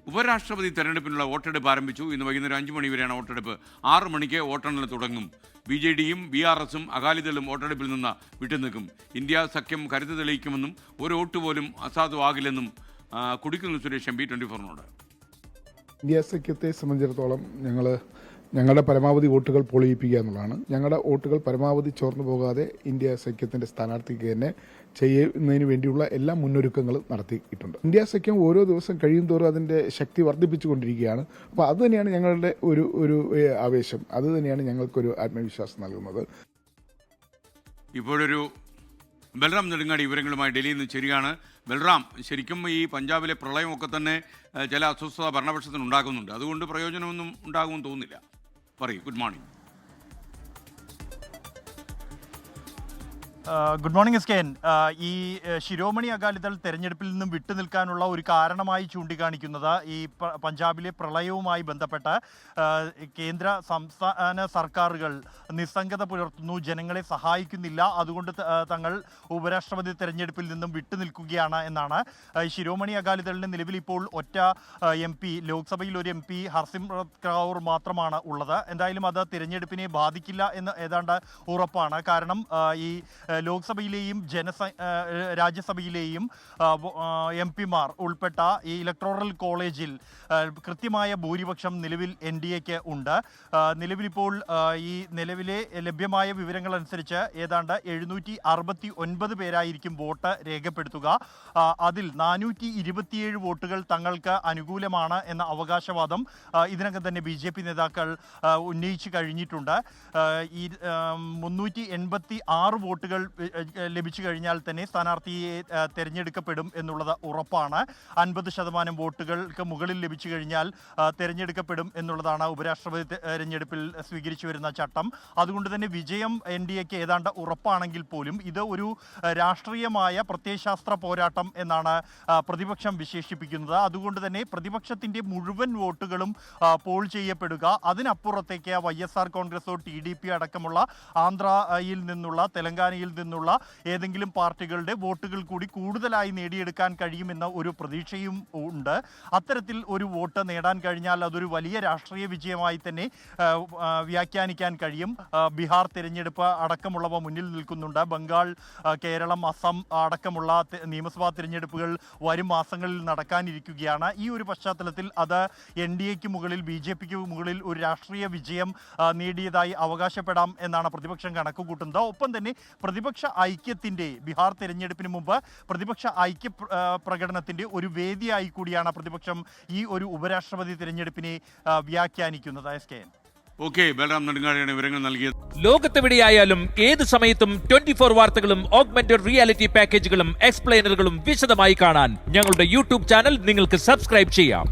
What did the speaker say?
ഉപരാഷ്ട്രപതി തെരഞ്ഞെടുപ്പിനുള്ള വോട്ടെടുപ്പ് ആരംഭിച്ചു. ഇന്ന് വൈകുന്നേരം 5 മണി വരെയാണ് വോട്ടെടുപ്പ്. 6 മണിക്ക് വോട്ടെണ്ണൽ തുടങ്ങും. BJDയും BRSും അകാലിദളും വോട്ടെടുപ്പിൽ നിന്ന് വിട്ടുനിൽക്കും. ഇന്ത്യ സഖ്യം കരുത്ത് തെളിയിക്കുമെന്നും ഒരു വോട്ട് പോലും അസാധുവാകില്ലെന്നും കുടിക്കുന്നിൽ സുരേഷ് MP 24നോട്. ഇന്ത്യ സഖ്യത്തെ സംബന്ധിച്ചിടത്തോളം ഞങ്ങളുടെ പരമാവധി വോട്ടുകൾ പോൾ ചെയ്യിപ്പിക്കുക എന്നുള്ളതാണ്. ഞങ്ങളുടെ വോട്ടുകൾ പരമാവധി ചോർന്നു പോകാതെ ഇന്ത്യ സഖ്യത്തിന്റെ സ്ഥാനാർത്ഥിക്ക് തന്നെ ചെയ്യുന്നതിന് വേണ്ടിയുള്ള എല്ലാ മുന്നൊരുക്കങ്ങളും നടത്തിയിട്ടുണ്ട്. ഇന്ത്യ സഖ്യം ഓരോ ദിവസം കഴിയുന്തോറും അതിന്റെ ശക്തി വർദ്ധിപ്പിച്ചുകൊണ്ടിരിക്കുകയാണ്. അപ്പോൾ അത് തന്നെയാണ് ഞങ്ങളുടെ ഒരു ആവേശം. അത് തന്നെയാണ് ഞങ്ങൾക്കൊരു ആത്മവിശ്വാസം നൽകുന്നത്. ഇപ്പോഴൊരു ബൽറാം നെടുങ്ങാടി വിവരങ്ങളുമായി ഡൽഹിയിൽ നിന്ന് ചേരുകയാണ്. ബൽറാം, ശരിക്കും ഈ പഞ്ചാബിലെ പ്രളയമൊക്കെ തന്നെ ചില അസ്വസ്ഥത ഭരണപക്ഷത്തിന് ഉണ്ടാക്കുന്നുണ്ട്. അതുകൊണ്ട് പ്രയോജനമൊന്നും ഉണ്ടാകുമെന്ന് തോന്നുന്നില്ല. പറയൂ. Good morning. Good morning SKN. ഈ ശിരോമണി അകാലിദൾ തെരഞ്ഞെടുപ്പിൽ നിന്നും വിട്ടുനിൽക്കാനുള്ള ഒരു കാരണമായി ചൂണ്ടിക്കാണിക്കുന്നത് ഈ പഞ്ചാബിലെ പ്രളയവുമായി ബന്ധപ്പെട്ട് കേന്ദ്ര സംസ്ഥാന സർക്കാരുകൾ നിസ്സംഗത പുലർത്തുന്നു, ജനങ്ങളെ സഹായിക്കുന്നില്ല, അതുകൊണ്ട് തങ്ങൾ ഉപരാഷ്ട്രപതി തെരഞ്ഞെടുപ്പിൽ നിന്നും വിട്ടുനിൽക്കുകയാണ് എന്നാണ്. ശിരോമണി അകാലിദളിന് നിലവിൽ ഇപ്പോൾ ഒറ്റ MP, ലോക്സഭയിൽ ഒരു MP ഹർസിമ്രത് കൗർ മാത്രമാണ് ഉള്ളത്. എന്തായാലും അത് തിരഞ്ഞെടുപ്പിനെ ബാധിക്കില്ല എന്ന് ഏതാണ്ട് ഉറപ്പാണ്. കാരണം ഈ ലോക്സഭയിലെയും രാജ്യസഭയിലെയും MP-മാർ ഉൾപ്പെട്ട ഈ ഇലക്ടോറൽ കോളേജിൽ കൃത്യമായ ഭൂരിപക്ഷം നിലവിൽ NDAക്ക് ഉണ്ട്. നിലവിലിപ്പോൾ ഈ നിലവിലെ ലഭ്യമായ വിവരങ്ങൾ അനുസരിച്ച് ഏതാണ്ട് 769 പേരായിരിക്കും വോട്ട് രേഖപ്പെടുത്തുക. അതിൽ 427 വോട്ടുകൾ തങ്ങൾക്ക് അനുകൂലമാണ് എന്ന അവകാശവാദം ഇതിനകം തന്നെ BJP നേതാക്കൾ ഉന്നയിച്ചു കഴിഞ്ഞിട്ടുണ്ട്. ഈ 386 വോട്ടുകൾ ലഭിച്ചു കഴിഞ്ഞാൽ തന്നെ സ്ഥാനാർത്ഥിയെ തിരഞ്ഞെടുക്കപ്പെടും എന്നുള്ളത് ഉറപ്പാണ്. 50% വോട്ടുകൾക്ക് മുകളിൽ ലഭിച്ചു കഴിഞ്ഞാൽ തിരഞ്ഞെടുക്കപ്പെടും എന്നുള്ളതാണ് ഉപരാഷ്ട്രപതി തെരഞ്ഞെടുപ്പിൽ സ്വീകരിച്ചു വരുന്ന ചട്ടം. അതുകൊണ്ട് തന്നെ വിജയം NDAക്ക് ഏതാണ്ട് ഉറപ്പാണെങ്കിൽ പോലും ഇത് ഒരു രാഷ്ട്രീയമായ പ്രത്യയശാസ്ത്ര പോരാട്ടം എന്നാണ് പ്രതിപക്ഷം വിശേഷിപ്പിക്കുന്നത്. അതുകൊണ്ട് തന്നെ പ്രതിപക്ഷത്തിൻ്റെ മുഴുവൻ വോട്ടുകളും പോൾ ചെയ്യപ്പെടുക, അതിനപ്പുറത്തേക്ക് YSR കോൺഗ്രസോ TDP അടക്കമുള്ള ആന്ധ്രയിൽ നിന്നുള്ള തെലങ്കാനയിൽ നിന്നുള്ള ഏതെങ്കിലും പാർട്ടികളുടെ വോട്ടുകൾ കൂടി കൂടുതലായി നേടിയെടുക്കാൻ കഴിയുമെന്ന ഒരു പ്രതീക്ഷയും ഉണ്ട്. അത്തരത്തിൽ ഒരു വോട്ട് നേടാൻ കഴിഞ്ഞാൽ അതൊരു വലിയ രാഷ്ട്രീയ വിജയമായി തന്നെ വ്യാഖ്യാനിക്കാൻ കഴിയും. ബീഹാർ തിരഞ്ഞെടുപ്പ് അടക്കമുള്ളവ മുന്നിൽ നിൽക്കുന്നുണ്ട്. ബംഗാൾ, കേരളം, അസം അടക്കമുള്ള നിയമസഭാ തിരഞ്ഞെടുപ്പുകൾ വരും മാസങ്ങളിൽ നടക്കാനിരിക്കുകയാണ്. ഈ ഒരു പശ്ചാത്തലത്തിൽ അത് NDAക്ക് മുകളിൽ BJPക്ക് മുകളിൽ ഒരു രാഷ്ട്രീയ വിജയം നേടിയതായി അവകാശപ്പെടാം എന്നാണ് പ്രതിപക്ഷം കണക്കുകൂട്ടുന്നത്. ഒപ്പം തന്നെ പ്രതിപക്ഷ ഐക്യത്തിൻ്റെ ബീഹാർ തെരഞ്ഞെടുപ്പിന് മുമ്പ് പ്രതിപക്ഷ ഐക്യ പ്രകടനത്തിൻ്റെ ഒരു വേദിയായി കൂടിയാണ് പ്രതിപക്ഷം ഈ ഒരു ഉപരാഷ്ട്രപതി തിരഞ്ഞെടുപ്പിനെ വ്യാഖ്യാനിക്കുന്നത്. ഓക്കെ, ബൽറാം നെടുങ്ങാടിയാണ് വിവരങ്ങൾ നൽകിയത്. ലോകത്തെവിടെയായാലും ഏത് സമയത്തും 24 വാർത്തകളും ഓഗ്മെന്റഡ് റിയാലിറ്റി പാക്കേജുകളും എക്സ്പ്ലെയിനറുകളും വിശദമായി കാണാൻ ഞങ്ങളുടെ YouTube ചാനൽ നിങ്ങൾക്ക് സബ്സ്ക്രൈബ് ചെയ്യാം.